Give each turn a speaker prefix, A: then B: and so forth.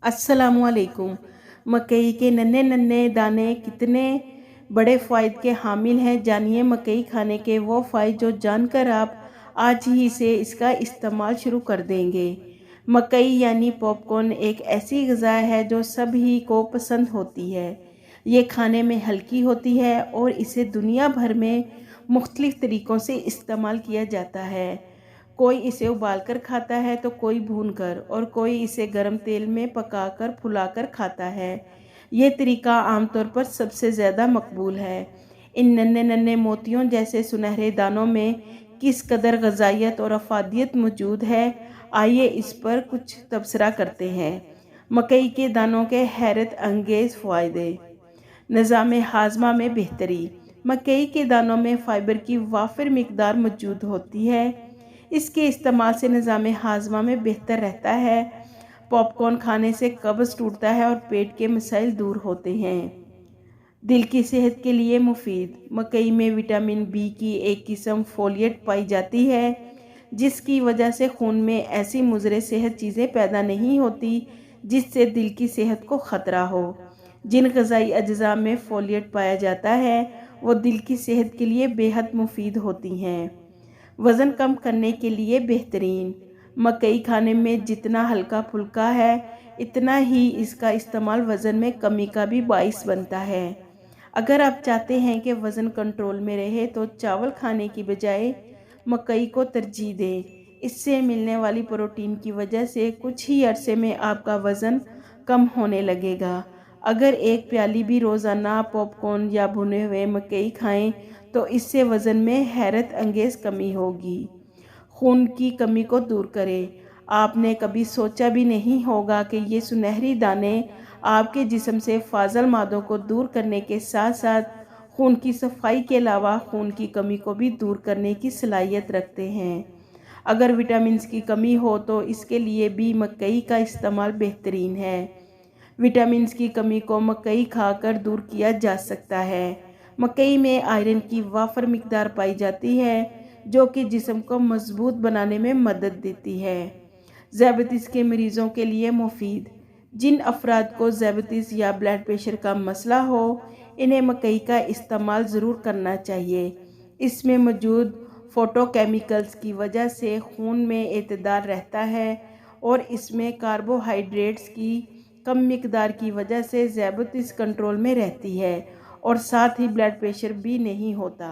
A: अस्सलामुअलैकुम। मकई के नन्हे नन्हे दाने कितने बड़े फ़ायदे के हामिल हैं, जानिए मकई खाने के वो फ़ायदे जो जानकर आप आज ही से इसका इस्तेमाल शुरू कर देंगे। मकई यानी पॉपकॉर्न एक ऐसी ग़िज़ा है जो सभी को पसंद होती है। ये खाने में हल्की होती है और इसे दुनिया भर में मुख्तलिफ़ तरीक़ों से इस्तेमाल किया जाता है। कोई इसे उबालकर खाता है तो कोई भूनकर और कोई इसे गर्म तेल में पकाकर फुलाकर खाता है। ये तरीका आमतौर पर सबसे ज़्यादा मकबूल है। इन नन्हे नन्हे मोतियों जैसे सुनहरे दानों में किस कदर ग़िज़ाइयत और अफादियत मौजूद है, आइए इस पर कुछ तबसरा करते हैं। मकई के दानों के हैरत अंगेज़ फ़ायदे। निज़ाम हाज़मा में बेहतरी। मकई के दानों में फ़ाइबर की वाफिर मिकदार मौजूद होती है। इसके इस्तेमाल से निज़ाम हाज़मा में बेहतर रहता है। पॉपकॉर्न खाने से कब्ज़ टूटता है और पेट के मसाइल दूर होते हैं। दिल की सेहत के लिए मुफीद। मकई में विटामिन बी की एक किस्म फोलिएट पाई जाती है, जिसकी वजह से खून में ऐसी मुज़र सेहत चीज़ें पैदा नहीं होती जिससे दिल की सेहत को ख़तरा हो। जिन ग़िज़ाई अज्जा में फोलिएट पाया जाता है वो दिल की सेहत के लिए बेहद मुफीद होती हैं। वज़न कम करने के लिए बेहतरीन। मकई खाने में जितना हल्का फुल्का है, इतना ही इसका इस्तेमाल वज़न में कमी का भी बाइस बनता है। अगर आप चाहते हैं कि वज़न कंट्रोल में रहे तो चावल खाने की बजाय मकई को तरजीह दें। इससे मिलने वाली प्रोटीन की वजह से कुछ ही अरसे में आपका वज़न कम होने लगेगा। अगर एक प्याली भी रोज़ाना पॉपकॉर्न या भुने हुए मकई खाएं तो इससे वज़न में हैरत अंगेज़ कमी होगी। खून की कमी को दूर करें। आपने कभी सोचा भी नहीं होगा कि ये सुनहरी दाने आपके जिस्म से फाजल मादों को दूर करने के साथ साथ खून की सफाई के अलावा खून की कमी को भी दूर करने की सलाहियत रखते हैं। अगर विटामिन की कमी हो तो इसके लिए भी मकई का इस्तेमाल बेहतरीन है। विटामिन की कमी को मकई खाकर दूर किया जा सकता है। मकई में आयरन की वाफर मिकदार पाई जाती है जो कि जिस्म को मजबूत बनाने में मदद देती है। ज़ियाबतीस के मरीज़ों के लिए मुफीद। जिन अफराद को ज़ियाबतीस या ब्लड प्रेशर का मसला हो, इन्हें मकई का इस्तेमाल ज़रूर करना चाहिए। इसमें मौजूद फोटोकेमिकल्स की वजह से खून में एतदाल रहता है और इसमें कार्बोहाइड्रेट्स की कम मिकदार की वजह से ज़ियाबतीस कंट्रोल में रहती है और साथ ही ब्लड प्रेशर भी नहीं होता।